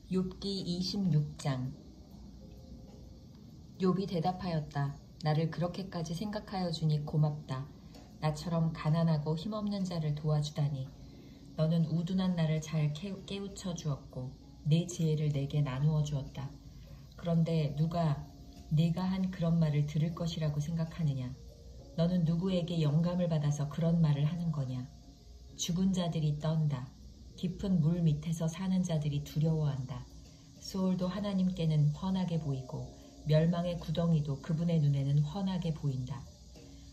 욥기 26장. 욥이 대답하였다. 나를 그렇게까지 생각하여 주니 고맙다. 나처럼 가난하고 힘없는 자를 도와주다니. 너는 우둔한 나를 잘 깨우쳐 주었고 네 지혜를 내게 나누어 주었다. 그런데 누가 네가 한 그런 말을 들을 것이라고 생각하느냐? 너는 누구에게 영감을 받아서 그런 말을 하는 거냐? 죽은 자들이 떤다. 깊은 물 밑에서 사는 자들이 두려워한다. 수월도 하나님께는 훤하게 보이고 멸망의 구덩이도 그분의 눈에는 훤하게 보인다.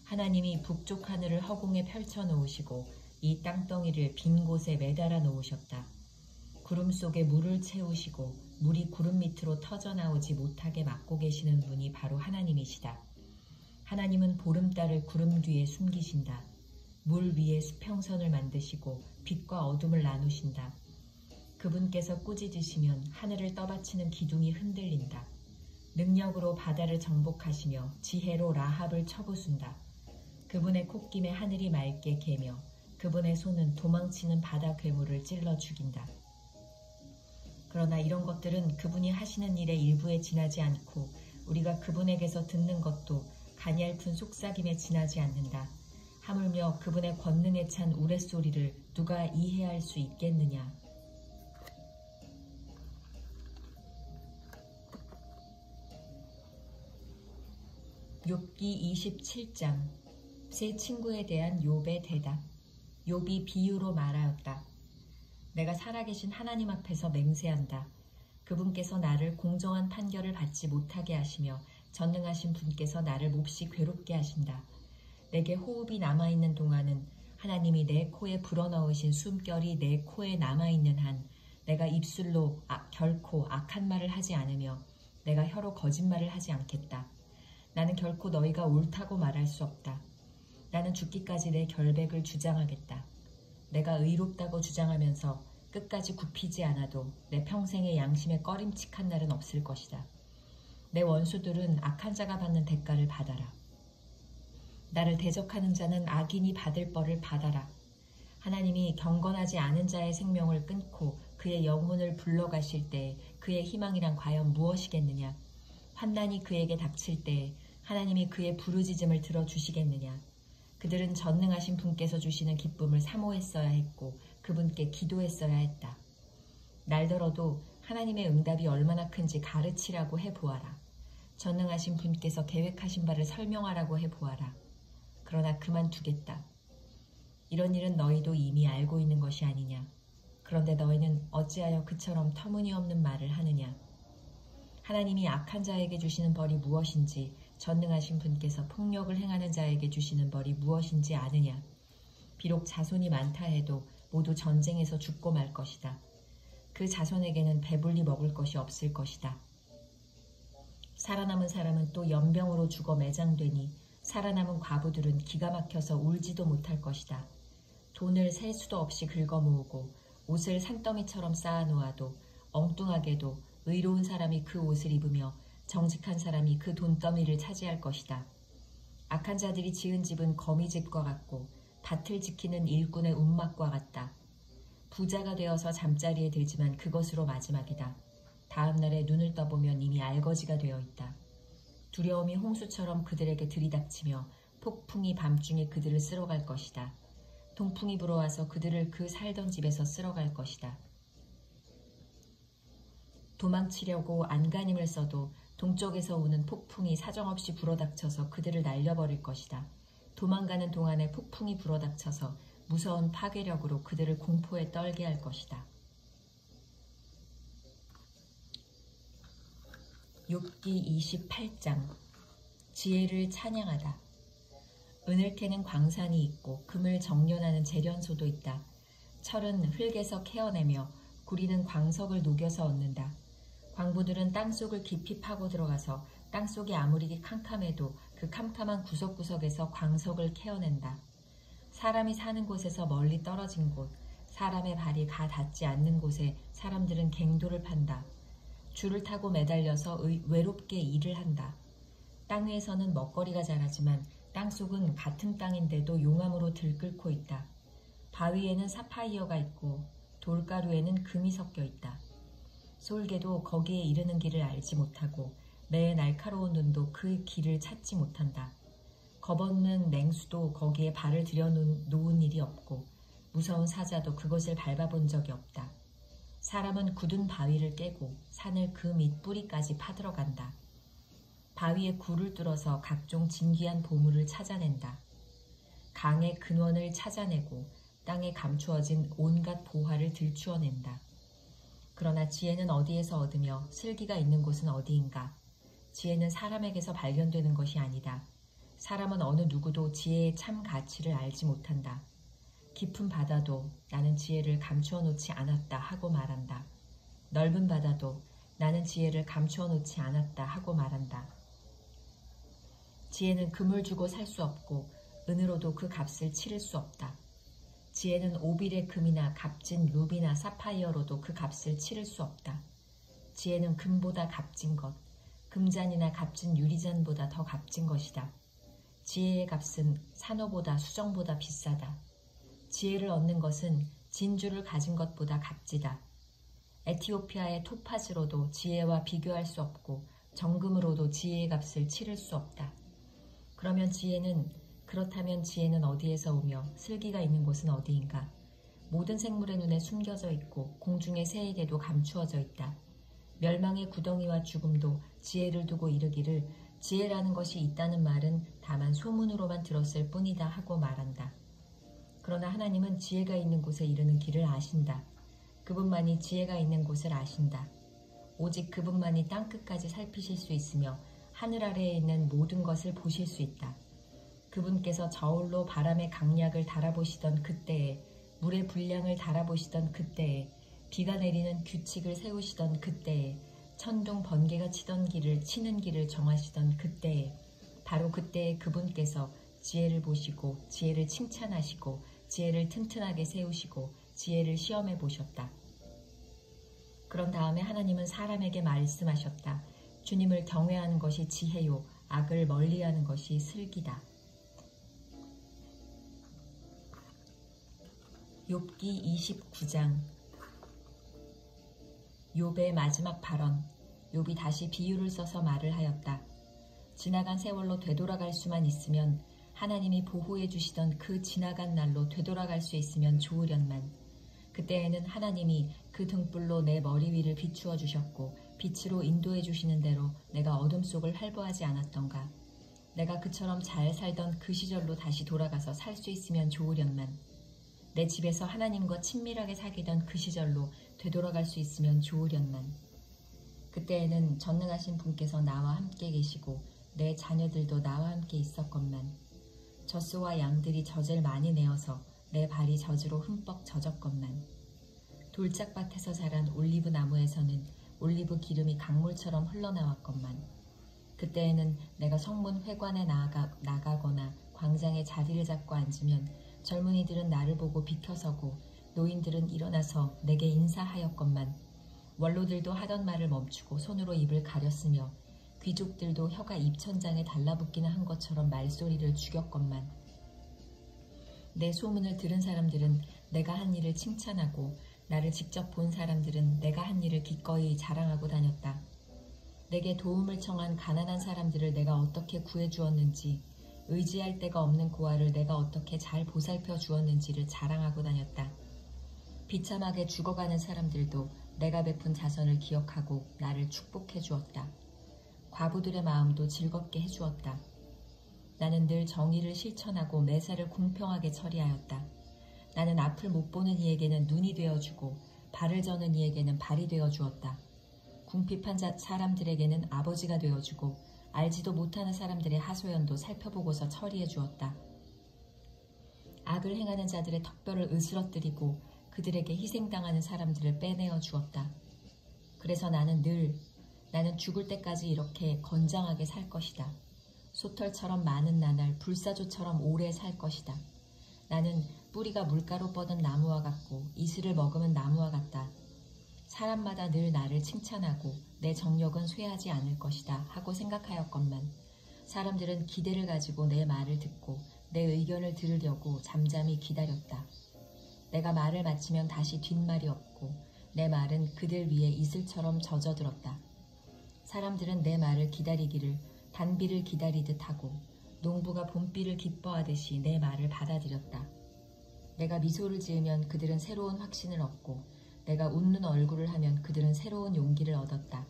하나님이 북쪽 하늘을 허공에 펼쳐 놓으시고 이 땅덩이를 빈 곳에 매달아 놓으셨다. 구름 속에 물을 채우시고 물이 구름 밑으로 터져나오지 못하게 막고 계시는 분이 바로 하나님이시다. 하나님은 보름달을 구름 뒤에 숨기신다. 물 위에 수평선을 만드시고 빛과 어둠을 나누신다. 그분께서 꾸짖으시면 하늘을 떠받치는 기둥이 흔들린다. 능력으로 바다를 정복하시며 지혜로 라합을 쳐부순다. 그분의 콧김에 하늘이 맑게 개며 그분의 손은 도망치는 바다 괴물을 찔러 죽인다. 그러나 이런 것들은 그분이 하시는 일의 일부에 지나지 않고 우리가 그분에게서 듣는 것도 가냘픈 속삭임에 지나지 않는다. 하물며 그분의 권능에 찬 우레소리를 누가 이해할 수 있겠느냐. 욥기 27장. 세 친구에 대한 욥의 대답. 욥이 비유로 말하였다. 내가 살아계신 하나님 앞에서 맹세한다. 그분께서 나를 공정한 판결을 받지 못하게 하시며 전능하신 분께서 나를 몹시 괴롭게 하신다. 내게 호흡이 남아있는 동안은 하나님이 내 코에 불어넣으신 숨결이 내 코에 남아있는 한 내가 입술로 결코 악한 말을 하지 않으며 내가 혀로 거짓말을 하지 않겠다. 나는 결코 너희가 옳다고 말할 수 없다. 나는 죽기까지 내 결백을 주장하겠다. 내가 의롭다고 주장하면서 끝까지 굽히지 않아도 내 평생의 양심에 꺼림칙한 날은 없을 것이다. 내 원수들은 악한 자가 받는 대가를 받아라. 나를 대적하는 자는 악인이 받을 벌을 받아라. 하나님이 경건하지 않은 자의 생명을 끊고 그의 영혼을 불러가실 때에 그의 희망이란 과연 무엇이겠느냐? 환난이 그에게 닥칠 때에 하나님이 그의 부르짖음을 들어주시겠느냐? 그들은 전능하신 분께서 주시는 기쁨을 사모했어야 했고 그분께 기도했어야 했다. 날더러도 하나님의 응답이 얼마나 큰지 가르치라고 해보아라. 전능하신 분께서 계획하신 바를 설명하라고 해보아라. 그러나 그만두겠다. 이런 일은 너희도 이미 알고 있는 것이 아니냐. 그런데 너희는 어찌하여 그처럼 터무니없는 말을 하느냐. 하나님이 악한 자에게 주시는 벌이 무엇인지 전능하신 분께서 폭력을 행하는 자에게 주시는 벌이 무엇인지 아느냐. 비록 자손이 많다 해도 모두 전쟁에서 죽고 말 것이다. 그 자손에게는 배불리 먹을 것이 없을 것이다. 살아남은 사람은 또 연병으로 죽어 매장되니 살아남은 과부들은 기가 막혀서 울지도 못할 것이다. 돈을 셀 수도 없이 긁어 모으고 옷을 산더미처럼 쌓아놓아도 엉뚱하게도 의로운 사람이 그 옷을 입으며 정직한 사람이 그 돈더미를 차지할 것이다. 악한 자들이 지은 집은 거미집과 같고 밭을 지키는 일꾼의 움막과 같다. 부자가 되어서 잠자리에 들지만 그것으로 마지막이다. 다음 날에 눈을 떠보면 이미 알거지가 되어 있다. 두려움이 홍수처럼 그들에게 들이닥치며 폭풍이 밤중에 그들을 쓸어갈 것이다. 동풍이 불어와서 그들을 그 살던 집에서 쓸어갈 것이다. 도망치려고 안간힘을 써도 동쪽에서 오는 폭풍이 사정없이 불어닥쳐서 그들을 날려버릴 것이다. 도망가는 동안에 폭풍이 불어닥쳐서 무서운 파괴력으로 그들을 공포에 떨게 할 것이다. 욥기 28장. 지혜를 찬양하다. 은을 캐는 광산이 있고 금을 정련하는 재련소도 있다. 철은 흙에서 캐어내며 구리는 광석을 녹여서 얻는다. 광부들은 땅속을 깊이 파고 들어가서 땅속이 아무리 캄캄해도 그 캄캄한 구석구석에서 광석을 캐어낸다. 사람이 사는 곳에서 멀리 떨어진 곳, 사람의 발이 가 닿지 않는 곳에 사람들은 갱도를 판다. 줄을 타고 매달려서 외롭게 일을 한다. 땅 위에서는 먹거리가 자라지만 땅속은 같은 땅인데도 용암으로 들끓고 있다. 바위에는 사파이어가 있고 돌가루에는 금이 섞여 있다. 솔개도 거기에 이르는 길을 알지 못하고 매의 날카로운 눈도 그 길을 찾지 못한다. 겁없는 맹수도 거기에 발을 들여놓은 일이 없고 무서운 사자도 그것을 밟아본 적이 없다. 사람은 굳은 바위를 깨고 산을 그 밑 뿌리까지 파들어간다. 바위에 굴을 뚫어서 각종 진귀한 보물을 찾아낸다. 강의 근원을 찾아내고 땅에 감추어진 온갖 보화를 들추어낸다. 그러나 지혜는 어디에서 얻으며 슬기가 있는 곳은 어디인가? 지혜는 사람에게서 발견되는 것이 아니다. 사람은 어느 누구도 지혜의 참 가치를 알지 못한다. 깊은 바다도 나는 지혜를 감추어 놓지 않았다 하고 말한다. 넓은 바다도 나는 지혜를 감추어 놓지 않았다 하고 말한다. 지혜는 금을 주고 살 수 없고 은으로도 그 값을 치를 수 없다. 지혜는 오빌의 금이나 값진 루비나 사파이어로도 그 값을 치를 수 없다. 지혜는 금보다 값진 것, 금잔이나 값진 유리잔보다 더 값진 것이다. 지혜의 값은 산호보다 수정보다 비싸다. 지혜를 얻는 것은 진주를 가진 것보다 값지다. 에티오피아의 토파즈로도 지혜와 비교할 수 없고 정금으로도 지혜의 값을 치를 수 없다. 그렇다면 지혜는 어디에서 오며 슬기가 있는 곳은 어디인가? 모든 생물의 눈에 숨겨져 있고 공중의 새에게도 감추어져 있다. 멸망의 구덩이와 죽음도 지혜를 두고 이르기를 지혜라는 것이 있다는 말은 다만 소문으로만 들었을 뿐이다 하고 말한다. 그러나 하나님은 지혜가 있는 곳에 이르는 길을 아신다. 그분만이 지혜가 있는 곳을 아신다. 오직 그분만이 땅끝까지 살피실 수 있으며 하늘 아래에 있는 모든 것을 보실 수 있다. 그분께서 저울로 바람의 강약을 달아보시던 그때에, 물의 분량을 달아보시던 그때에, 비가 내리는 규칙을 세우시던 그때에, 천둥 번개가 치는 길을 정하시던 그때에, 바로 그때에 그분께서 지혜를 보시고 지혜를 칭찬하시고 지혜를 튼튼하게 세우시고 지혜를 시험해 보셨다. 그런 다음에 하나님은 사람에게 말씀하셨다. 주님을 경외하는 것이 지혜요, 악을 멀리하는 것이 슬기다. 욥기 29장. 욥의 마지막 발언. 욥이 다시 비유를 써서 말을 하였다. 지나간 세월로 되돌아갈 수만 있으면, 하나님이 보호해 주시던 그 지나간 날로 되돌아갈 수 있으면 좋으련만. 그때에는 하나님이 그 등불로 내 머리 위를 비추어 주셨고 빛으로 인도해 주시는 대로 내가 어둠 속을 활보하지 않았던가. 내가 그처럼 잘 살던 그 시절로 다시 돌아가서 살 수 있으면 좋으련만. 내 집에서 하나님과 친밀하게 사귀던 그 시절로 되돌아갈 수 있으면 좋으련만. 그때에는 전능하신 분께서 나와 함께 계시고 내 자녀들도 나와 함께 있었건만. 젖소와 양들이 젖을 많이 내어서 내 발이 젖으로 흠뻑 젖었건만. 돌짝밭에서 자란 올리브 나무에서는 올리브 기름이 강물처럼 흘러나왔건만. 그때에는 내가 성문 회관에 나가거나 광장에 자리를 잡고 앉으면 젊은이들은 나를 보고 비켜서고 노인들은 일어나서 내게 인사하였건만. 원로들도 하던 말을 멈추고 손으로 입을 가렸으며 귀족들도 혀가 입천장에 달라붙기는 한 것처럼 말소리를 죽였건만. 내 소문을 들은 사람들은 내가 한 일을 칭찬하고 나를 직접 본 사람들은 내가 한 일을 기꺼이 자랑하고 다녔다. 내게 도움을 청한 가난한 사람들을 내가 어떻게 구해주었는지, 의지할 데가 없는 고아를 내가 어떻게 잘 보살펴 주었는지를 자랑하고 다녔다. 비참하게 죽어가는 사람들도 내가 베푼 자선을 기억하고 나를 축복해 주었다. 과부들의 마음도 즐겁게 해주었다. 나는 늘 정의를 실천하고 매사를 공평하게 처리하였다. 나는 앞을 못 보는 이에게는 눈이 되어주고 발을 저는 이에게는 발이 되어주었다. 궁핍한 사람들에게는 아버지가 되어주고 알지도 못하는 사람들의 하소연도 살펴보고서 처리해 주었다. 악을 행하는 자들의 턱뼈를 으스러뜨리고 그들에게 희생당하는 사람들을 빼내어 주었다. 그래서 나는 죽을 때까지 이렇게 건장하게 살 것이다. 소털처럼 많은 나날, 불사조처럼 오래 살 것이다. 나는 뿌리가 물가로 뻗은 나무와 같고 이슬을 머금은 나무와 같다. 사람마다 늘 나를 칭찬하고 내 정력은 쇠하지 않을 것이다 하고 생각하였건만 사람들은 기대를 가지고 내 말을 듣고 내 의견을 들으려고 잠잠히 기다렸다. 내가 말을 마치면 다시 뒷말이 없고 내 말은 그들 위에 이슬처럼 젖어들었다. 사람들은 내 말을 기다리기를 단비를 기다리듯 하고 농부가 봄비를 기뻐하듯이 내 말을 받아들였다. 내가 미소를 지으면 그들은 새로운 확신을 얻고 내가 웃는 얼굴을 하면 그들은 새로운 용기를 얻었다.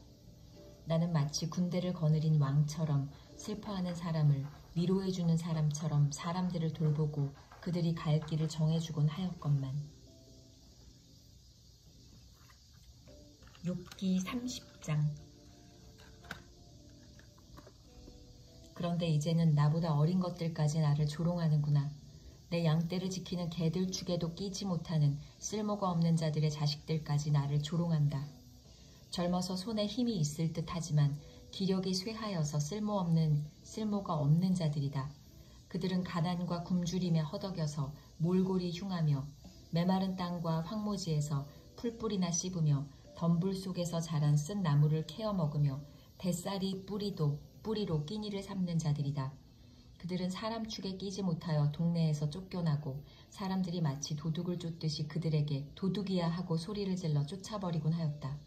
나는 마치 군대를 거느린 왕처럼 슬퍼하는 사람을 위로해주는 사람처럼 사람들을 돌보고 그들이 갈 길을 정해주곤 하였건만. 욥기 30장. 그런데 이제는 나보다 어린 것들까지 나를 조롱하는구나. 내 양떼를 지키는 개들 축에도 끼지 못하는 쓸모가 없는 자들의 자식들까지 나를 조롱한다. 젊어서 손에 힘이 있을 듯 하지만 기력이 쇠하여서 쓸모가 없는 자들이다. 그들은 가난과 굶주림에 허덕여서 몰골이 흉하며 메마른 땅과 황무지에서 풀뿌리나 씹으며 덤불 속에서 자란 쓴 나무를 캐어 먹으며 뱃살이 뿌리로 끼니를 삼는 자들이다. 그들은 사람 축에 끼지 못하여 동네에서 쫓겨나고 사람들이 마치 도둑을 쫓듯이 그들에게 도둑이야 하고 소리를 질러 쫓아버리곤 하였다.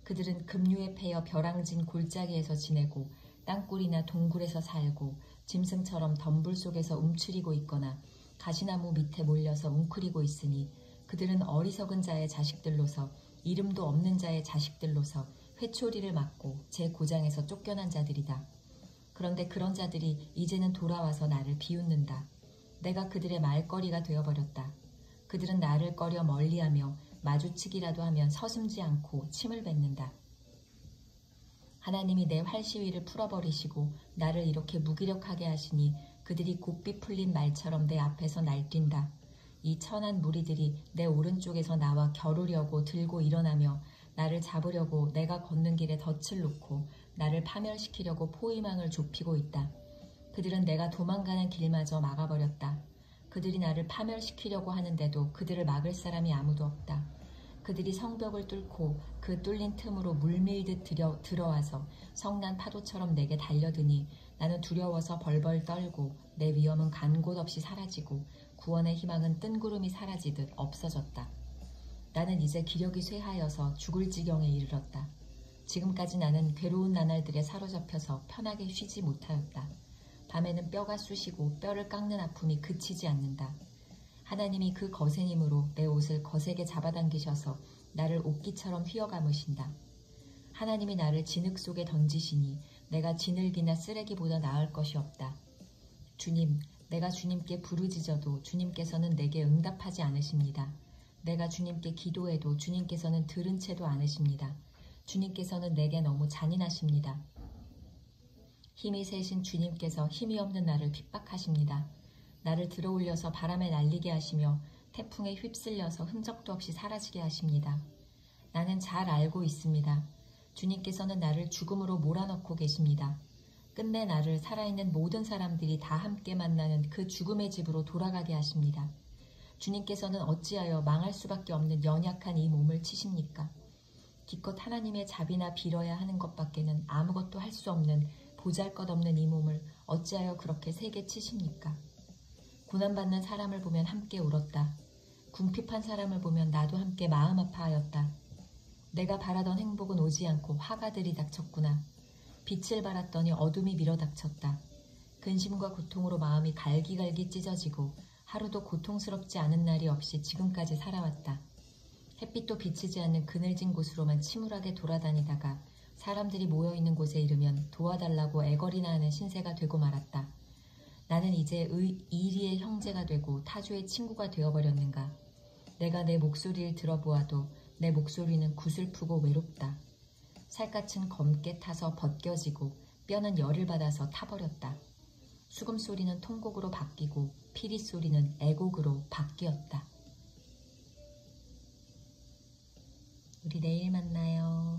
그들은 급류에 패여 벼랑진 골짜기에서 지내고 땅굴이나 동굴에서 살고 짐승처럼 덤불 속에서 움츠리고 있거나 가시나무 밑에 몰려서 웅크리고 있으니 그들은 어리석은 자의 자식들로서 이름도 없는 자의 자식들로서 회초리를 맞고 제 고장에서 쫓겨난 자들이다. 그런데 그런 자들이 이제는 돌아와서 나를 비웃는다. 내가 그들의 말거리가 되어버렸다. 그들은 나를 꺼려 멀리하며 마주치기라도 하면 서슴지 않고 침을 뱉는다. 하나님이 내 활시위를 풀어버리시고 나를 이렇게 무기력하게 하시니 그들이 곱비 풀린 말처럼 내 앞에서 날뛴다. 이 천한 무리들이 내 오른쪽에서 나와 겨루려고 들고 일어나며 나를 잡으려고 내가 걷는 길에 덫을 놓고 나를 파멸시키려고 포위망을 좁히고 있다. 그들은 내가 도망가는 길마저 막아버렸다. 그들이 나를 파멸시키려고 하는데도 그들을 막을 사람이 아무도 없다. 그들이 성벽을 뚫고 그 뚫린 틈으로 물밀듯 들어와서 성난 파도처럼 내게 달려드니 나는 두려워서 벌벌 떨고 내 위험은 간 곳 없이 사라지고 구원의 희망은 뜬구름이 사라지듯 없어졌다. 나는 이제 기력이 쇠하여서 죽을 지경에 이르렀다. 지금까지 나는 괴로운 나날들에 사로잡혀서 편하게 쉬지 못하였다. 밤에는 뼈가 쑤시고 뼈를 깎는 아픔이 그치지 않는다. 하나님이 그 거센 힘으로 내 옷을 거세게 잡아당기셔서 나를 옥기처럼 휘어감으신다. 하나님이 나를 진흙 속에 던지시니 내가 진흙이나 쓰레기보다 나을 것이 없다. 주님, 내가 주님께 부르짖어도 주님께서는 내게 응답하지 않으십니다. 내가 주님께 기도해도 주님께서는 들은 채도 않으십니다. 주님께서는 내게 너무 잔인하십니다. 힘이 세신 주님께서 힘이 없는 나를 핍박하십니다. 나를 들어올려서 바람에 날리게 하시며 태풍에 휩쓸려서 흔적도 없이 사라지게 하십니다. 나는 잘 알고 있습니다. 주님께서는 나를 죽음으로 몰아넣고 계십니다. 끝내 나를 살아있는 모든 사람들이 다 함께 만나는 그 죽음의 집으로 돌아가게 하십니다. 주님께서는 어찌하여 망할 수밖에 없는 연약한 이 몸을 치십니까? 기껏 하나님의 자비나 빌어야 하는 것밖에는 아무것도 할 수 없는 보잘것없는 이 몸을 어찌하여 그렇게 세게 치십니까? 고난받는 사람을 보면 함께 울었다. 궁핍한 사람을 보면 나도 함께 마음 아파하였다. 내가 바라던 행복은 오지 않고 화가 들이닥쳤구나. 빛을 발았더니 어둠이 밀어닥쳤다. 근심과 고통으로 마음이 갈기갈기 찢어지고 하루도 고통스럽지 않은 날이 없이 지금까지 살아왔다. 햇빛도 비치지 않는 그늘진 곳으로만 침울하게 돌아다니다가 사람들이 모여있는 곳에 이르면 도와달라고 애걸이나 하는 신세가 되고 말았다. 나는 이제 이리의 형제가 되고 타주의 친구가 되어버렸는가. 내가 내 목소리를 들어보아도 내 목소리는 구슬프고 외롭다. 살갗은 검게 타서 벗겨지고 뼈는 열을 받아서 타버렸다. 수금소리는 통곡으로 바뀌고 피리소리는 애곡으로 바뀌었다. 우리 내일 만나요.